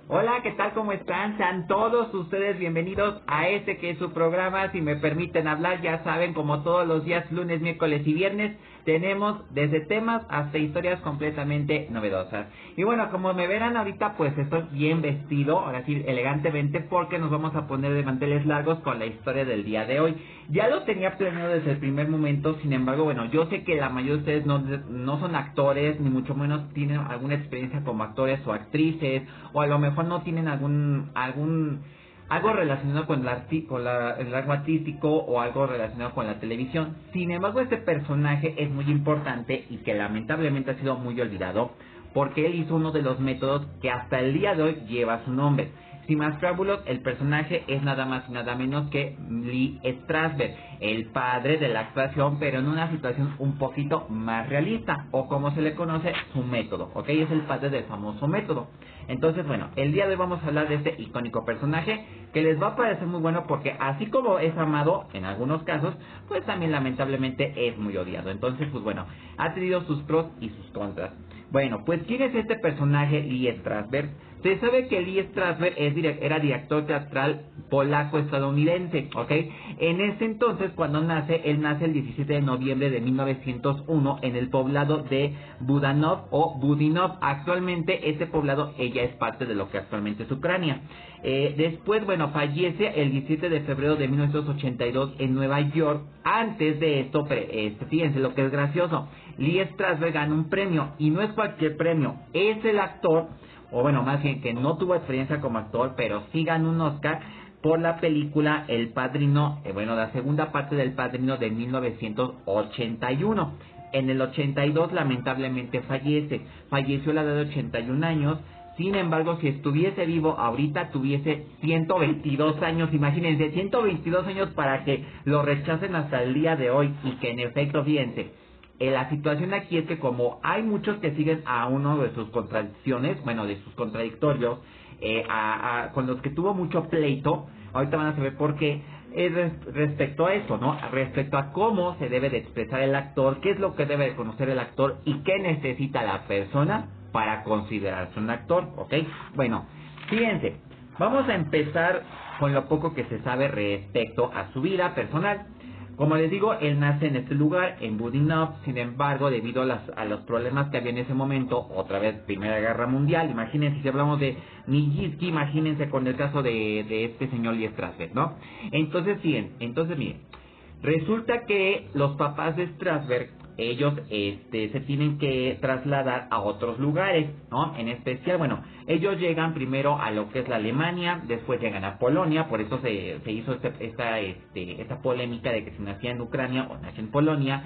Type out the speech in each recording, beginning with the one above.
Hola, ¿qué tal? ¿Cómo están? Sean todos ustedes bienvenidos a este que es su programa. Si me permiten hablar, ya saben, como todos los días, lunes, miércoles y viernes, tenemos desde temas hasta historias completamente novedosas. Y bueno, como me verán ahorita, pues estoy bien vestido, ahora sí, elegantemente, porque nos vamos a poner de manteles largos con la historia del día de hoy. Ya lo tenía planeado desde el primer momento, sin embargo, bueno, yo sé que la mayoría de ustedes no son actores, ni mucho menos tienen alguna experiencia como actores o actrices, o a lo mejor no tienen algo relacionado con el algo artístico o algo relacionado con la televisión. Sin embargo, este personaje es muy importante y que lamentablemente ha sido muy olvidado porque él hizo uno de los métodos que hasta el día de hoy lleva su nombre. Sin más preámbulos, el personaje es nada más y nada menos que Lee Strasberg, el padre de la actuación, pero en una situación un poquito más realista, o como se le conoce, su método, ¿ok? Es el padre del famoso método. Entonces, bueno, el día de hoy vamos a hablar de este icónico personaje que les va a parecer muy bueno porque así como es amado en algunos casos, pues también lamentablemente es muy odiado. Entonces, pues bueno, ha tenido sus pros y sus contras. Bueno, pues ¿quién es este personaje Lee Strasberg? Se sabe que Lee Strasberg era director teatral polaco-estadounidense, ¿ok? En ese entonces, cuando él nace el 17 de noviembre de 1901 en el poblado de Budanov o Budinov. Actualmente, este poblado ella es parte de lo que actualmente es Ucrania. Después, bueno, fallece el 17 de febrero de 1982 en Nueva York. Antes de esto, fíjense lo que es gracioso, Lee Strasberg gana un premio, y no es cualquier premio, es el actor, o bueno, más bien que no tuvo experiencia como actor, pero sí ganó un Oscar por la película El Padrino, la segunda parte del Padrino de 1981. En el 82 lamentablemente falleció a la edad de 81 años. Sin embargo, si estuviese vivo ahorita tuviese 122 años, imagínense, 122 años para que lo rechacen hasta el día de hoy, y que en efecto, fíjense, la situación aquí es que como hay muchos que siguen a uno de sus contradicciones, de sus contradictorios, con los que tuvo mucho pleito, ahorita van a saber por qué, respecto a eso, ¿no? Respecto a cómo se debe de expresar el actor, qué es lo que debe de conocer el actor y qué necesita la persona para considerarse un actor, ¿ok? Bueno, fíjense, vamos a empezar con lo poco que se sabe respecto a su vida personal. Como les digo, él nace en este lugar, en Budinov. Sin embargo, debido a los problemas que había en ese momento, otra vez Primera Guerra Mundial, imagínense, si hablamos de Nijinsky, imagínense con el caso de este señor Lee Strasberg, ¿no? Entonces, miren, resulta que los papás de Strasberg, ellos se tienen que trasladar a otros lugares, ¿no? En especial, ellos llegan primero a lo que es la Alemania, después llegan a Polonia. Por eso se hizo esta polémica de que si nacía en Ucrania o nació en Polonia.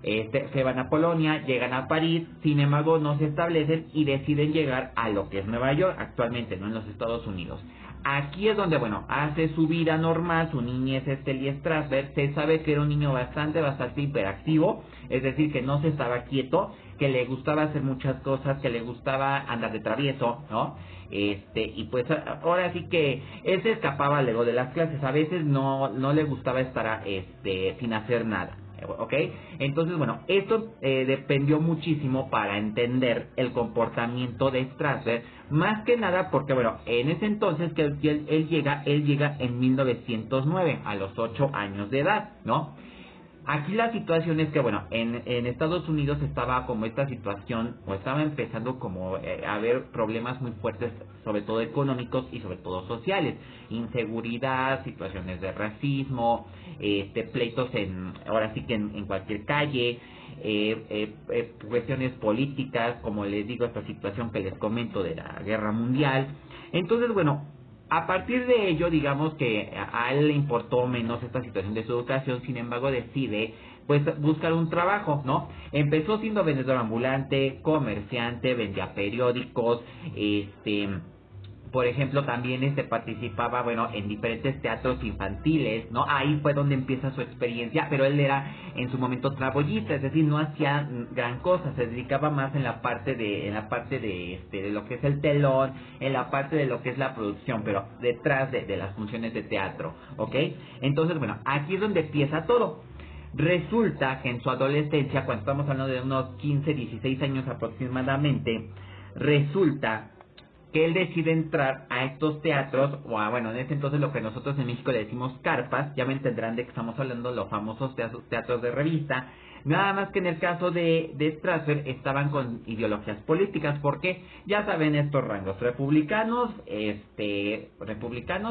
Se van a Polonia, llegan a París, sin embargo no se establecen y deciden llegar a lo que es Nueva York actualmente, ¿no? En los Estados Unidos. Aquí es donde, hace su vida normal, su niñez Lee Strasberg. Se sabe que era un niño bastante hiperactivo, es decir, que no se estaba quieto, que le gustaba hacer muchas cosas, que le gustaba andar de travieso, ¿no? Y pues ahora sí que él se escapaba luego de las clases, a veces no le gustaba estar sin hacer nada. ¿Ok? Entonces, esto dependió muchísimo para entender el comportamiento de Strasberg, más que nada porque, en ese entonces que él llega en 1909, a los 8 años de edad, ¿no? Aquí la situación es que, en Estados Unidos estaba como esta situación, o estaba empezando como a haber problemas muy fuertes, sobre todo económicos y sobre todo sociales. Inseguridad, situaciones de racismo, pleitos ahora sí que en cualquier calle, cuestiones políticas, como les digo, esta situación que les comento de la guerra mundial. Entonces, a partir de ello, digamos que a él le importó menos esta situación de su educación. Sin embargo, decide pues buscar un trabajo, ¿no? Empezó siendo vendedor ambulante, comerciante, vendía periódicos, por ejemplo, también participaba, en diferentes teatros infantiles, ¿no? Ahí fue donde empieza su experiencia, pero él era en su momento traboyista, es decir, no hacía gran cosa, se dedicaba más en la parte de lo que es el telón, en la parte de lo que es la producción, pero detrás de las funciones de teatro, ¿ok? Entonces, aquí es donde empieza todo. Resulta que en su adolescencia, cuando estamos hablando de unos 15, 16 años aproximadamente, resulta que él decide entrar a estos teatros, o a, bueno, en este entonces lo que nosotros en México le decimos carpas, ya me entenderán de que estamos hablando de los famosos teatros de revista. Nada más que en el caso de Strasberg estaban con ideologías políticas, porque ya saben estos rangos, republicanos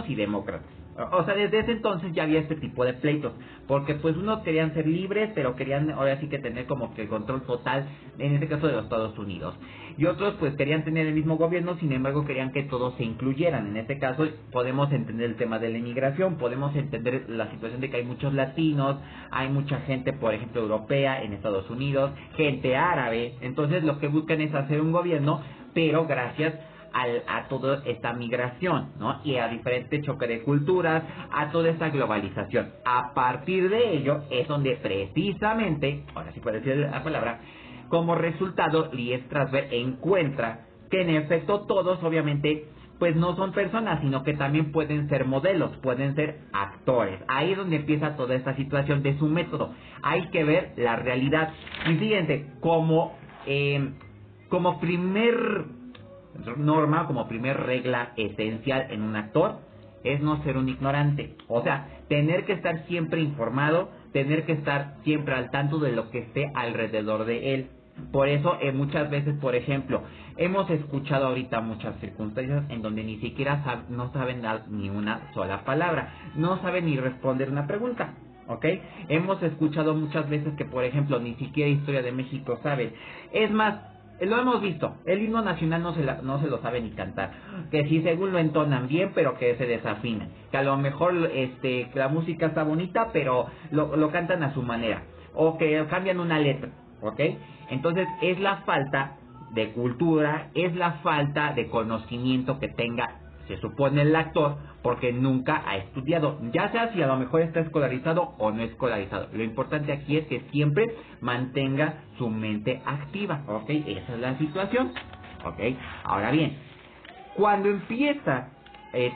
y demócratas. O sea, desde ese entonces ya había este tipo de pleitos, porque pues unos querían ser libres, pero querían ahora sí que tener como que el control total, en este caso de los Estados Unidos. Y otros pues querían tener el mismo gobierno, sin embargo querían que todos se incluyeran. En este caso podemos entender el tema de la inmigración, podemos entender la situación de que hay muchos latinos, hay mucha gente, por ejemplo, europea en Estados Unidos, gente árabe. Entonces lo que buscan es hacer un gobierno, pero gracias a toda esta migración, ¿no? Y a diferente choque de culturas, a toda esta globalización. A partir de ello es donde precisamente, ahora sí puedo decir la palabra, como resultado Lee Strasberg encuentra que en efecto todos obviamente pues no son personas, sino que también pueden ser modelos, pueden ser actores. Ahí es donde empieza toda esta situación de su método. Hay que ver la realidad. Y fíjense, como primer norma, como primer regla esencial en un actor, es no ser un ignorante. O sea, tener que estar siempre informado, tener que estar siempre al tanto de lo que esté alrededor de él. Por eso muchas veces, por ejemplo, hemos escuchado ahorita muchas circunstancias en donde ni siquiera no saben dar ni una sola palabra, no saben ni responder una pregunta, ¿ok? Hemos escuchado muchas veces que, por ejemplo, ni siquiera historia de México saben. Es más, lo hemos visto, el himno nacional no se lo sabe ni cantar, que sí según lo entonan bien, pero que se desafinan, que a lo mejor la música está bonita, pero lo cantan a su manera, o que cambian una letra, ¿ok? Entonces es la falta de cultura, es la falta de conocimiento que tenga, se supone, el actor, porque nunca ha estudiado, ya sea si a lo mejor está escolarizado o no escolarizado. Lo importante aquí es que siempre mantenga su mente activa, ¿ok? Esa es la situación, ¿ok? Ahora bien, cuando empieza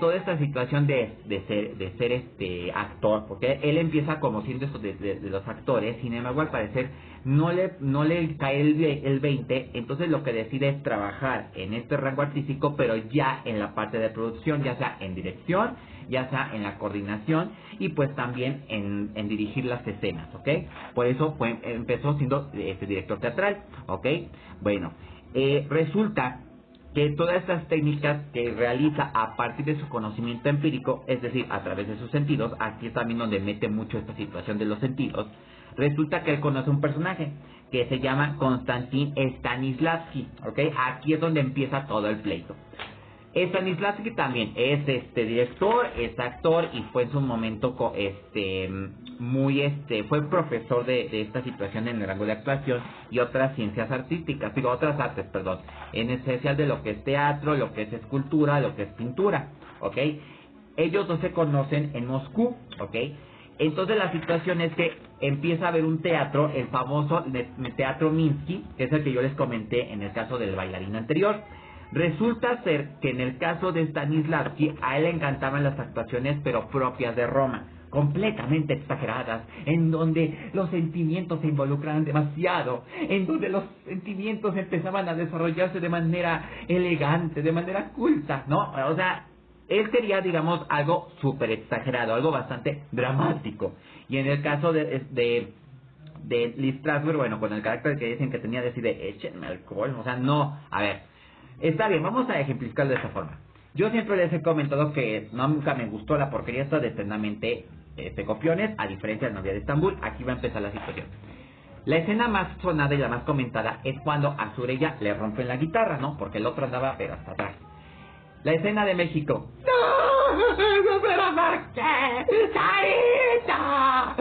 toda esta situación de ser actor, porque él empieza como siendo esto de los actores, sin embargo al parecer no le cae el 20, entonces lo que decide es trabajar en este rango artístico, pero ya en la parte de producción, ya sea en dirección, ya sea en la coordinación y pues también en dirigir las escenas, ¿ok? Por eso empezó siendo director teatral, ¿ok? Bueno, resulta que todas estas técnicas que realiza a partir de su conocimiento empírico, es decir, a través de sus sentidos, aquí es también donde mete mucho esta situación de los sentidos, resulta que él conoce un personaje que se llama Konstantin Stanislavski, ¿ok? Aquí es donde empieza todo el pleito. Stanislavski también es director, es actor y fue en su momento fue profesor de esta situación en el rango de actuación y otras ciencias artísticas, otras artes, perdón, en especial de lo que es teatro, lo que es escultura, lo que es pintura, ¿ok? Ellos no se conocen en Moscú, ¿ok? Entonces la situación es que empieza a haber un teatro, el famoso Teatro Minsky, que es el que yo les comenté en el caso del bailarín anterior. Resulta ser que en el caso de Stanislavski, a él le encantaban las actuaciones pero propias de Roma, completamente exageradas, en donde los sentimientos se involucraban demasiado, en donde los sentimientos empezaban a desarrollarse de manera elegante, de manera culta, ¿no? O sea, él quería, digamos, algo súper exagerado, algo bastante dramático. Y en el caso de Lee Strasberg, bueno, con el carácter que dicen que tenía, decide, échenme alcohol, o sea, no, a ver. Está bien, vamos a ejemplificarlo de esta forma. Yo siempre les he comentado que nunca me gustó la porquería esta de Eternamente Copiones, a diferencia de Novia de Estambul. Aquí va a empezar la situación. La escena más sonada y la más comentada es cuando a Surella le rompen la guitarra, ¿no? Porque el otro andaba pero hasta atrás. La escena de México. ¡No! ¿Pero por qué? ¡Sarita!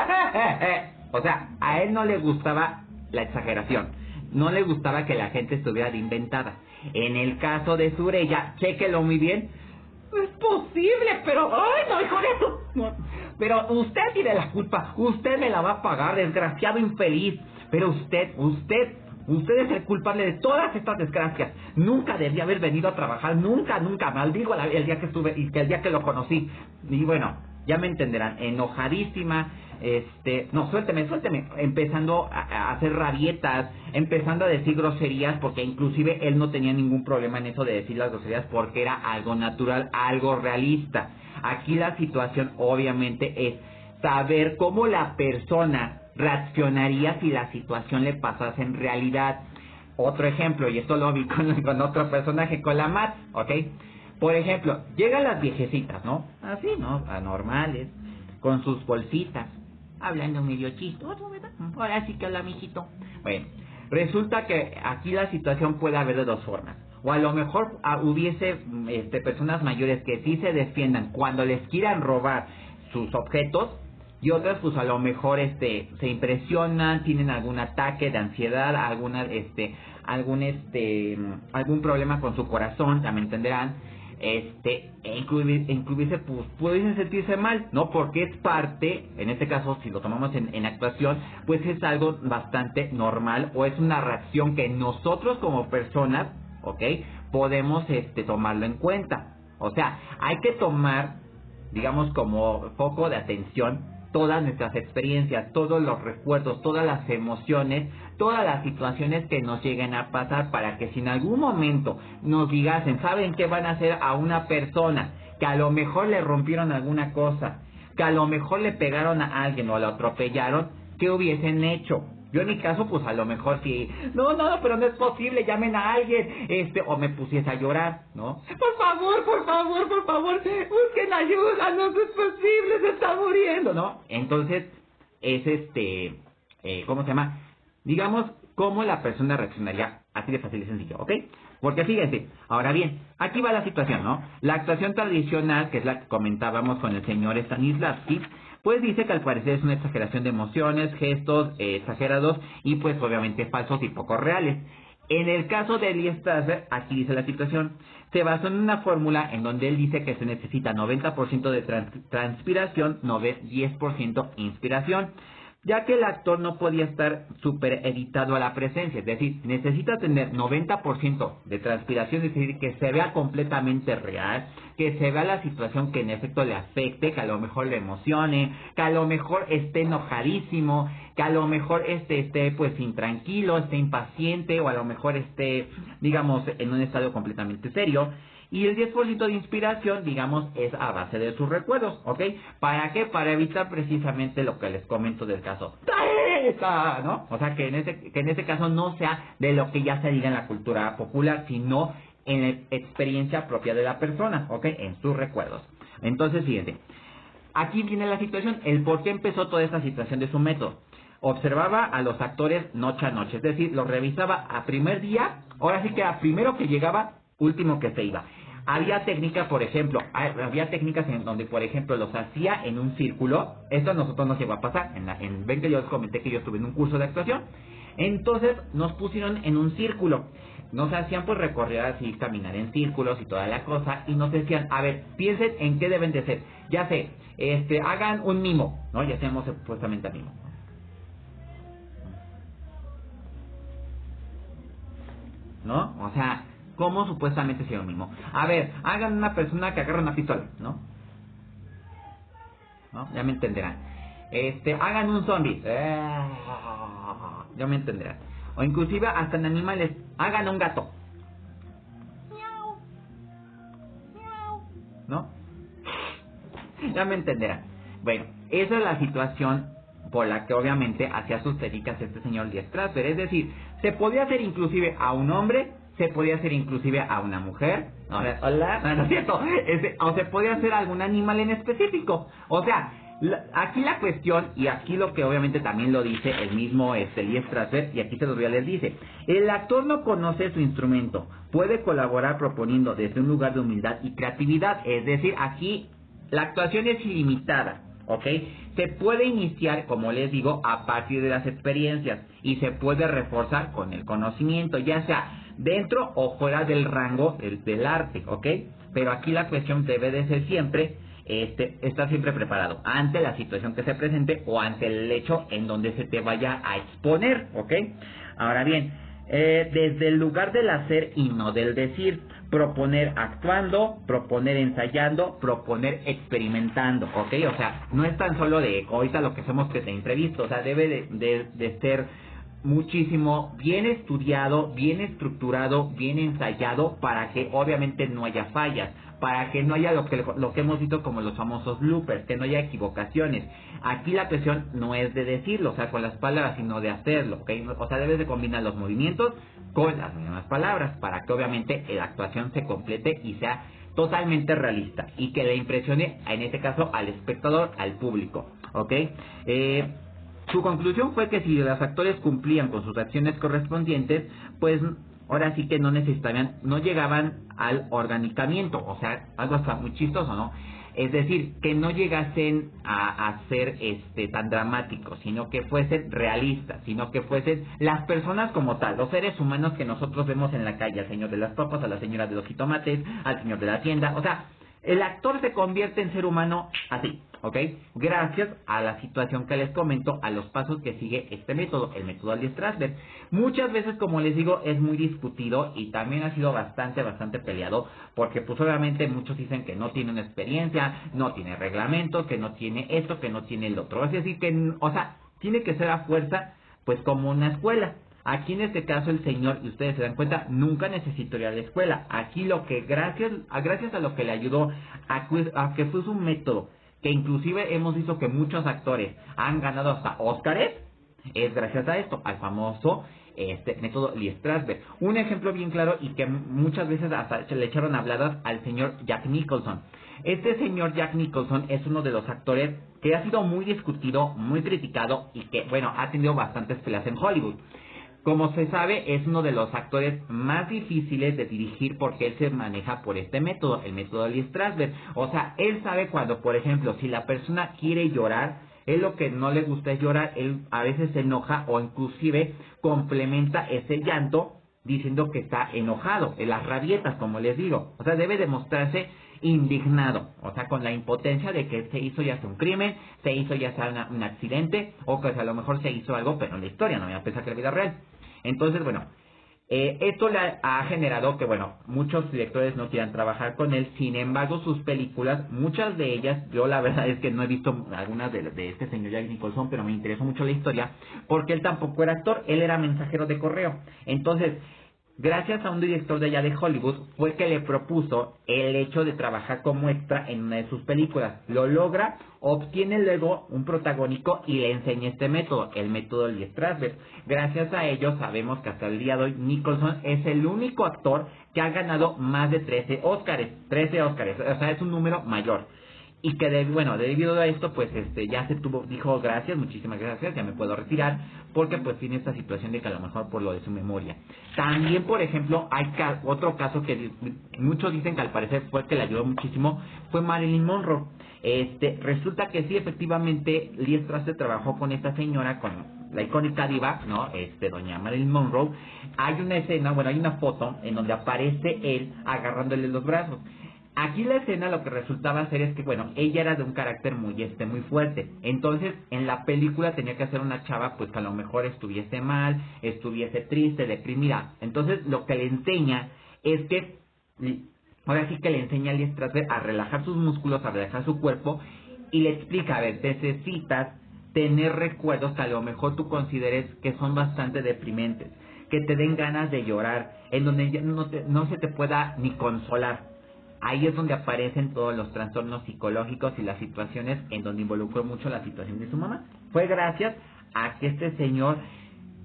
¡Sarita! O sea, a él no le gustaba la exageración. No le gustaba que la gente estuviera de inventada. En el caso de Surella, chéquelo muy bien. No es posible, pero... ¡ay, no, hijo de su... no! Pero usted tiene la culpa. Usted me la va a pagar, desgraciado infeliz. Pero usted es el culpable de todas estas desgracias. Nunca debía haber venido a trabajar. Nunca. Maldigo el día que estuve y el día que lo conocí. Y bueno, ya me entenderán, enojadísima, no, suélteme, empezando a hacer rabietas, empezando a decir groserías, porque inclusive él no tenía ningún problema en eso de decir las groserías, porque era algo natural, algo realista. Aquí la situación obviamente es saber cómo la persona reaccionaría si la situación le pasase en realidad. Otro ejemplo, y esto lo vi con otro personaje, con la Mat, ¿ok? Por ejemplo, llegan las viejecitas, ¿no? Así, ¿no? Anormales, con sus bolsitas, hablando medio chistoso, ¿verdad? Ahora sí que habla, mijito. Bueno, resulta que aquí la situación puede haber de dos formas. O a lo mejor hubiese personas mayores que sí se defiendan cuando les quieran robar sus objetos, y otras pues a lo mejor se impresionan, tienen algún ataque de ansiedad, algún problema con su corazón, ya me entenderán, incluirse, pues pueden sentirse mal, ¿no? Porque es parte, en este caso si lo tomamos en actuación, pues es algo bastante normal, o es una reacción que nosotros como personas, ¿ok?, podemos tomarlo en cuenta. O sea, hay que tomar, digamos, como foco de atención todas nuestras experiencias, todos los recuerdos, todas las emociones, todas las situaciones que nos lleguen a pasar, para que si en algún momento nos digasen, ¿saben qué van a hacer a una persona que a lo mejor le rompieron alguna cosa, que a lo mejor le pegaron a alguien o lo atropellaron? ¿Qué hubiesen hecho? Yo en mi caso, pues a lo mejor sí, no, pero no es posible, llamen a alguien, o me pusiese a llorar, ¿no? Por favor, busquen ayuda, no es posible, se está muriendo, ¿no? Entonces, es ¿cómo se llama? Digamos, cómo la persona reaccionaría, así de fácil y sencillo, ¿ok? Porque fíjense, ahora bien, aquí va la situación, ¿no? La actuación tradicional, que es la que comentábamos con el señor Stanislavski, pues dice que al parecer es una exageración de emociones, gestos exagerados y pues obviamente falsos y poco reales. En el caso de Lee Strasberg, aquí dice la situación, se basó en una fórmula en donde él dice que se necesita 90% de transpiración, 10% inspiración, ya que el actor no podía estar super editado a la presencia, es decir, necesita tener 90% de transpiración, es decir, que se vea completamente real, que se vea la situación que en efecto le afecte, que a lo mejor le emocione, que a lo mejor esté enojadísimo, que a lo mejor esté pues intranquilo, esté impaciente, o a lo mejor esté, digamos, en un estado completamente serio. Y el 10% de inspiración, digamos, es a base de sus recuerdos, ¿ok? ¿Para qué? Para evitar precisamente lo que les comento del caso, ¿no? O sea, que en ese caso no sea de lo que ya se diga en la cultura popular, sino en la experiencia propia de la persona, ¿ok? En sus recuerdos. Entonces, fíjense, aquí viene la situación, el por qué empezó toda esta situación de su método. Observaba a los actores noche a noche, es decir, los revisaba a primer día, ahora sí que a primero que llegaba, último que se iba. Había técnicas, por ejemplo, había técnicas en donde, por ejemplo, los hacía en un círculo. Esto a nosotros nos llegó a pasar. Ven que yo les comenté que yo estuve en un curso de actuación. Entonces nos pusieron en un círculo. Nos hacían pues recorrer así, caminar en círculos y toda la cosa. Y nos decían, a ver, piensen en qué deben de ser. Ya sé, hagan un mimo, ¿no? Ya hacemos supuestamente a mimo. ¿No? O sea, ¿cómo supuestamente sea un mimo? A ver, hagan una persona que agarra una pistola, ¿no? Ya me entenderán. Hagan un zombie. Ya me entenderán. O inclusive hasta en animales, hagan un gato. ¿No? Ya me entenderán. Bueno, esa es la situación por la que obviamente hacía sus técnicas este señor Lee Strasberg. Es decir, se podía hacer inclusive a un hombre, se podía hacer inclusive a una mujer, hola, no es cierto, o se podía hacer a algún animal en específico. O sea, aquí la cuestión, y aquí lo que obviamente también lo dice el mismo Lee Strasberg, y aquí se los voy a leer, dice: el actor no conoce su instrumento, puede colaborar proponiendo desde un lugar de humildad y creatividad. Es decir, aquí la actuación es ilimitada, ¿ok? Se puede iniciar, como les digo, a partir de las experiencias, y se puede reforzar con el conocimiento, ya sea dentro o fuera del rango del arte, ¿ok? Pero aquí la cuestión debe de ser siempre, estar siempre preparado ante la situación que se presente o ante el hecho en donde se te vaya a exponer, ¿ok? Ahora bien, Desde el lugar del hacer y no del decir. Proponer actuando, proponer ensayando, proponer experimentando, ¿ok? O sea, no es tan solo de ahorita lo que hacemos que te imprevisto, o sea, debe de ser muchísimo bien estudiado, bien estructurado, bien ensayado para que obviamente no haya fallas, para que no haya lo que hemos visto como los famosos bloopers, que no haya equivocaciones. Aquí la presión no es de decirlo, o sea, con las palabras, sino de hacerlo, ¿ok? O sea, debes de combinar los movimientos con las mismas palabras para que obviamente la actuación se complete y sea totalmente realista y que le impresione, en este caso, al espectador, al público, ¿ok? Su conclusión fue que si los actores cumplían con sus acciones correspondientes, pues ahora sí que no necesitaban, no llegaban al organicamiento, o sea, algo hasta muy chistoso, ¿no? Es decir, que no llegasen a ser tan dramáticos, sino que fuesen realistas, sino que fuesen las personas como tal, los seres humanos que nosotros vemos en la calle, al señor de las papas, a la señora de los jitomates, al señor de la tienda, o sea, el actor se convierte en ser humano así, ¿ok? Gracias a la situación que les comento, a los pasos que sigue este método, el método Alice-Strasberg. Muchas veces, como les digo, es muy discutido y también ha sido bastante peleado, porque pues obviamente muchos dicen que no tiene una experiencia, no tiene reglamento, que no tiene esto, que no tiene el otro. Es decir, que, o sea, tiene que ser a fuerza, pues como una escuela. Aquí en este caso el señor, y ustedes se dan cuenta, nunca necesitó ir a la escuela. Aquí lo que gracias a lo que le ayudó a que fue un método, que inclusive hemos visto que muchos actores han ganado hasta Óscares, es gracias a esto, al famoso método Lee Strasberg. Un ejemplo bien claro y que muchas veces hasta se le echaron habladas al señor Jack Nicholson. Este señor Jack Nicholson es uno de los actores que ha sido muy discutido, muy criticado y que, bueno, ha tenido bastantes peleas en Hollywood. Como se sabe, es uno de los actores más difíciles de dirigir porque él se maneja por este método, el método Lee Strasberg. O sea, él sabe cuando, por ejemplo, si la persona quiere llorar, él lo que no le gusta es llorar, él a veces se enoja o inclusive complementa ese llanto diciendo que está enojado, en las rabietas, como les digo. O sea, debe demostrarse indignado, o sea, con la impotencia de que se hizo ya sea un crimen, se hizo ya sea un accidente, o que a lo mejor se hizo algo, pero en la historia, no me a pensar que en la vida real. Entonces, bueno, esto le ha generado que, bueno, muchos directores no quieran trabajar con él. Sin embargo, sus películas, muchas de ellas, yo la verdad es que no he visto algunas de este señor Jack Nicholson, pero me interesó mucho la historia, porque él tampoco era actor, él era mensajero de correo. Entonces, gracias a un director de allá de Hollywood, fue que le propuso el hecho de trabajar como extra en una de sus películas. Lo logra, obtiene luego un protagónico y le enseña este método, el método Lee Strasberg. Gracias a ello sabemos que hasta el día de hoy Nicholson es el único actor que ha ganado más de 13 Óscares. 13 Óscares, o sea, es un número mayor. Y que, debido a esto, pues, ya dijo gracias, muchísimas gracias, ya me puedo retirar, porque pues tiene esta situación de que a lo mejor por lo de su memoria. También, por ejemplo, hay otro caso que muchos dicen que al parecer fue que le ayudó muchísimo, fue Marilyn Monroe. Resulta que sí, efectivamente, Lee Strasberg trabajó con esta señora, con la icónica diva, ¿no? Doña Marilyn Monroe. Hay una escena, hay una foto en donde aparece él agarrándole los brazos. Aquí la escena lo que resultaba ser es que, ella era de un carácter muy fuerte. Entonces, en la película tenía que hacer una chava, pues que a lo mejor estuviese mal, estuviese triste, deprimida. Entonces, lo que le enseña es que, ahora sí que le enseña a Lee Strasberg a relajar sus músculos, a relajar su cuerpo, y le explica, a ver, necesitas tener recuerdos que a lo mejor tú consideres que son bastante deprimentes, que te den ganas de llorar, en donde ya no se te pueda ni consolar. Ahí es donde aparecen todos los trastornos psicológicos y las situaciones en donde involucró mucho la situación de su mamá. Fue gracias a que este señor,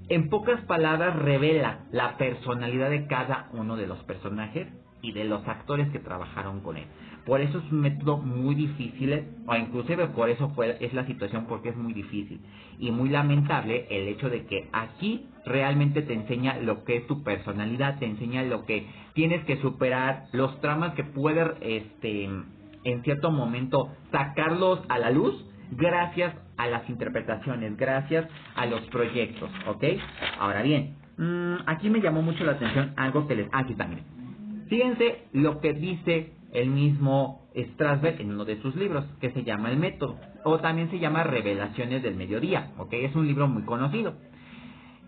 en pocas palabras, revela la personalidad de cada uno de los personajes y de los actores que trabajaron con él. Por eso es un método muy difícil, o inclusive por eso es la situación, porque es muy difícil. Y muy lamentable el hecho de que aquí realmente te enseña lo que es tu personalidad, te enseña lo que tienes que superar, los traumas que puedes, en cierto momento, sacarlos a la luz, gracias a las interpretaciones, gracias a los proyectos, ¿ok? Ahora bien, aquí me llamó mucho la atención algo que aquí también. Fíjense lo que dice el mismo Strasberg en uno de sus libros, que se llama El Método, o también se llama Revelaciones del Mediodía, ¿ok? Es un libro muy conocido.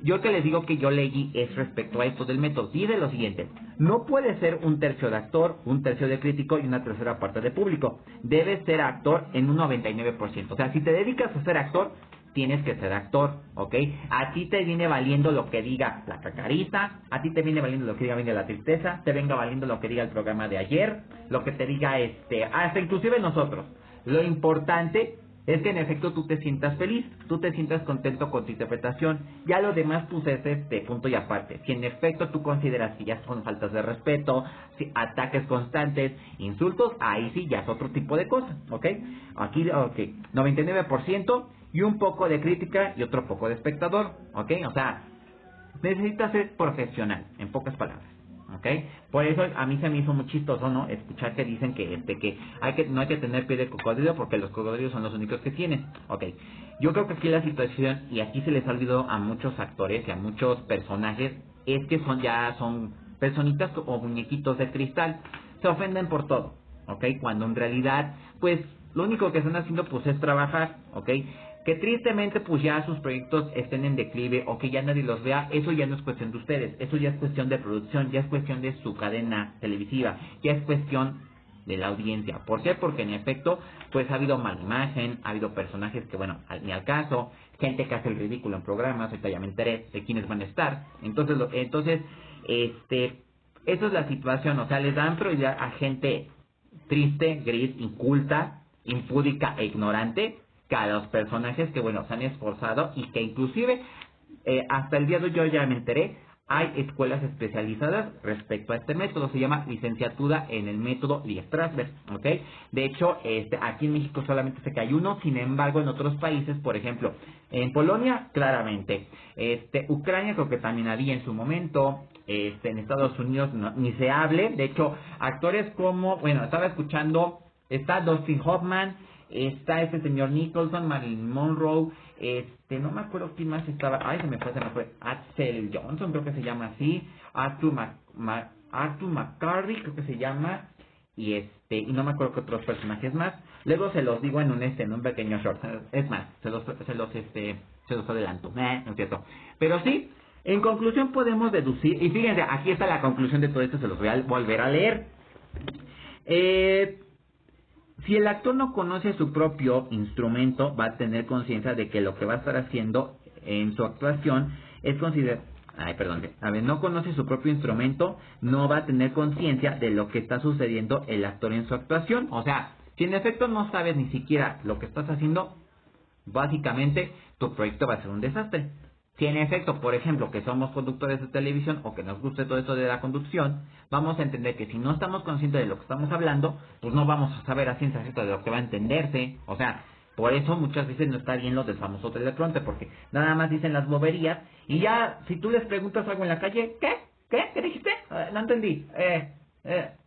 Yo que les digo que yo leí es respecto a esto del método. Dice lo siguiente: no puede ser un tercio de actor, un tercio de crítico y una tercera parte de público. Debes ser actor en un 99%. O sea, si te dedicas a ser actor, tienes que ser actor, ¿ok? A ti te viene valiendo lo que diga la cacarita, a ti te viene valiendo lo que diga Venga la Tristeza, te venga valiendo lo que diga el programa de ayer, lo que te diga hasta inclusive nosotros. Lo importante es que en efecto tú te sientas feliz, tú te sientas contento con tu interpretación. Ya lo demás pues es punto y aparte. Si en efecto tú consideras que ya son faltas de respeto, si ataques constantes, insultos, ahí sí ya es otro tipo de cosas, ¿ok? Aquí, ok, 99% y un poco de crítica y otro poco de espectador, ¿ok? O sea, necesitas ser profesional, en pocas palabras. ¿Ok? Por eso a mí se me hizo muy chistoso, ¿no? Escuchar que dicen que no hay que tener pie de cocodrilo porque los cocodrilos son los únicos que tienen. ¿Ok? Yo creo que aquí la situación, y aquí se les ha olvidado a muchos actores y a muchos personajes, es que son personitas o muñequitos de cristal. Se ofenden por todo, ¿ok? Cuando en realidad, pues, lo único que están haciendo, pues, es trabajar, ¿ok? Que tristemente pues ya sus proyectos estén en declive o que ya nadie los vea, eso ya no es cuestión de ustedes, eso ya es cuestión de producción, ya es cuestión de su cadena televisiva, ya es cuestión de la audiencia. ¿Por qué? Porque en efecto pues ha habido mala imagen, ha habido personajes que bueno, ni al caso, gente que hace el ridículo en programas, ahorita ya me enteré de quiénes van a estar, entonces esa es la situación, o sea, les dan prioridad a gente triste, gris, inculta, impúdica e ignorante, que a los personajes que, bueno, se han esforzado y que inclusive hasta el día de hoy yo ya me enteré, hay escuelas especializadas respecto a este método, se llama licenciatura en el método Lee Strasberg, ¿ok? De hecho, aquí en México solamente sé que hay uno, sin embargo en otros países, por ejemplo, en Polonia, claramente, Ucrania creo que también había en su momento, en Estados Unidos ni se hable, de hecho, actores como, bueno, estaba escuchando, está Dustin Hoffman, está este señor Nicholson, Marilyn Monroe, no me acuerdo quién más estaba, ay, se me fue, Axel Johnson, creo que se llama así, Arthur McCarthy, creo que se llama, y no me acuerdo qué otros personajes más. Luego se los digo en un pequeño short, es más, se los adelanto, no es cierto. Pero sí, en conclusión podemos deducir, y fíjense, aquí está la conclusión de todo esto, se los voy a volver a leer. Si el actor no conoce su propio instrumento, va a tener conciencia de que lo que va a estar haciendo en su actuación es considerar... Ay, perdón. A ver, no conoce su propio instrumento, no va a tener conciencia de lo que está sucediendo el actor en su actuación. O sea, si en efecto no sabes ni siquiera lo que estás haciendo, básicamente tu proyecto va a ser un desastre. Si en efecto, por ejemplo, que somos conductores de televisión o que nos guste todo esto de la conducción, vamos a entender que si no estamos conscientes de lo que estamos hablando, pues no vamos a saber a ciencia cierta de lo que va a entenderse. O sea, por eso muchas veces no está bien lo del famoso teleprompter, porque nada más dicen las boberías y ya, si tú les preguntas algo en la calle, ¿qué? ¿Qué? ¿Qué dijiste? No entendí.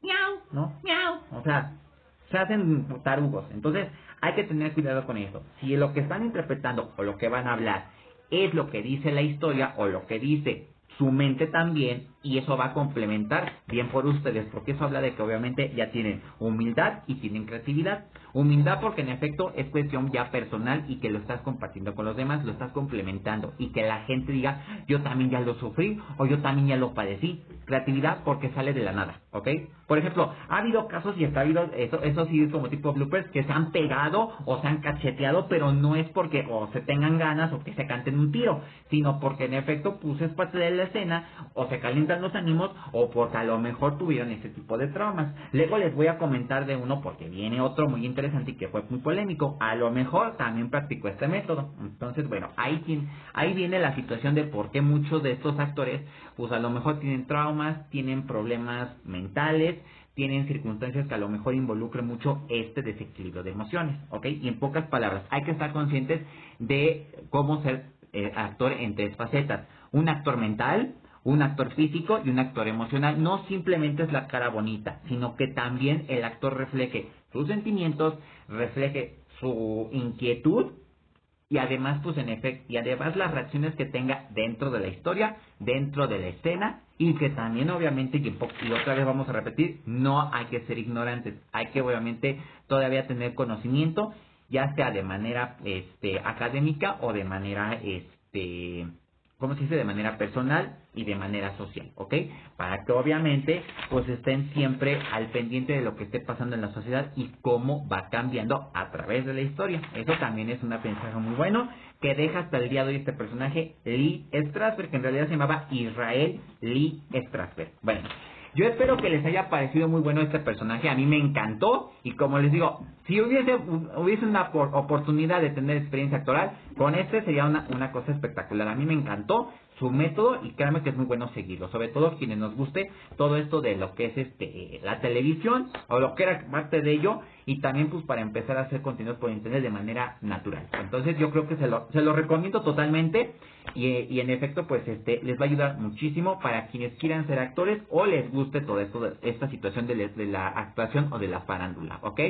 Miau, ¿no? Miau. O sea, se hacen tarugos. Entonces, hay que tener cuidado con eso. Si lo que están interpretando o lo que van a hablar es lo que dice la historia o lo que dice su mente también, y eso va a complementar bien por ustedes, porque eso habla de que obviamente ya tienen humildad y tienen creatividad. Humildad porque en efecto es cuestión ya personal y que lo estás compartiendo con los demás, lo estás complementando y que la gente diga, yo también ya lo sufrí o yo también ya lo padecí. Creatividad porque sale de la nada, ¿ok? Por ejemplo, ha habido casos y hasta ha habido, eso sí es como tipo bloopers, que se han pegado o se han cacheteado, pero no es porque o se tengan ganas o que se canten un tiro, sino porque en efecto pues es parte de la escena, o se calientan los ánimos, o porque a lo mejor tuvieron ese tipo de traumas. Luego les voy a comentar de uno porque viene otro muy interesante y que fue muy polémico. A lo mejor también practicó este método. Entonces, bueno, ahí viene la situación de por qué muchos de estos actores, pues a lo mejor tienen traumas, tienen problemas mentales, tienen circunstancias que a lo mejor involucren mucho este desequilibrio de emociones, ¿ok? Y en pocas palabras, hay que estar conscientes de cómo ser actor en tres facetas. Un actor mental, un actor físico y un actor emocional. No simplemente es la cara bonita, sino que también el actor refleje sus sentimientos, refleje su inquietud y además, pues en efecto, y además las reacciones que tenga dentro de la historia, dentro de la escena, y que también obviamente, y otra vez vamos a repetir, no hay que ser ignorantes, hay que obviamente todavía tener conocimiento, ya sea de manera académica o de manera ¿cómo se dice? De manera personal y de manera social, ¿ok? Para que obviamente pues estén siempre al pendiente de lo que esté pasando en la sociedad y cómo va cambiando a través de la historia. Eso también es un aprendizaje muy bueno que deja hasta el día de hoy este personaje Lee Strasberg, que en realidad se llamaba Israel Lee Strasberg. Bueno, yo espero que les haya parecido muy bueno este personaje, a mí me encantó y como les digo, si hubiese una oportunidad de tener experiencia actoral, con este sería una cosa espectacular. A mí me encantó su método y créanme que es muy bueno seguirlo, sobre todo quienes nos guste todo esto de lo que es la televisión o lo que era parte de ello y también pues para empezar a hacer contenidos por internet de manera natural. Entonces yo creo que se lo recomiendo totalmente y en efecto pues les va a ayudar muchísimo para quienes quieran ser actores o les guste todo esto de esta situación de la actuación o de la farándula, ¿ok?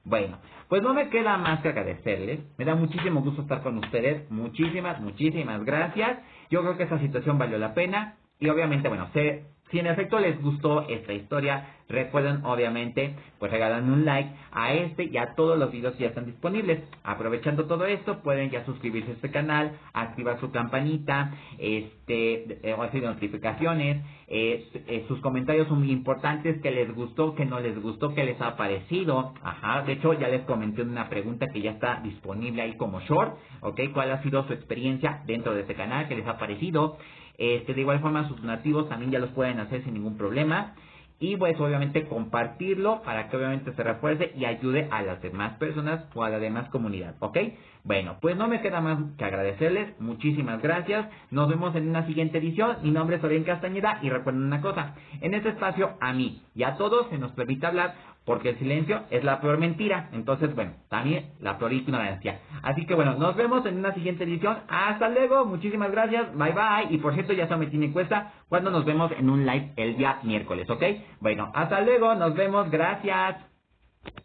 Bueno, pues no me queda más que agradecerles. Me da muchísimo gusto estar con ustedes. Muchísimas gracias. Yo creo que esta situación valió la pena. Y obviamente, bueno, si en efecto les gustó esta historia, recuerden obviamente pues regalarme un like a este y a todos los videos que ya están disponibles. Aprovechando todo esto, pueden ya suscribirse a este canal, activar su campanita, hacer notificaciones, sus comentarios son muy importantes, que les gustó, que no les gustó, que les ha parecido. Ajá, de hecho ya les comenté una pregunta que ya está disponible ahí como short, ¿ok? ¿Cuál ha sido su experiencia dentro de este canal? ¿Qué les ha parecido? De igual forma sus nativos también ya los pueden hacer sin ningún problema. Y pues obviamente compartirlo para que obviamente se refuerce y ayude a las demás personas o a la demás comunidad, ¿ok? Bueno, pues no me queda más que agradecerles, muchísimas gracias, nos vemos en una siguiente edición, mi nombre es Orién Castañeda y recuerden una cosa, en este espacio a mí y a todos se nos permite hablar porque el silencio es la peor mentira, entonces bueno, también la peor ignorancia. Así que bueno, nos vemos en una siguiente edición, hasta luego, muchísimas gracias, bye bye, y por cierto ya sometí mi encuesta cuando nos vemos en un live el día miércoles, ¿ok? Bueno, hasta luego, nos vemos, gracias.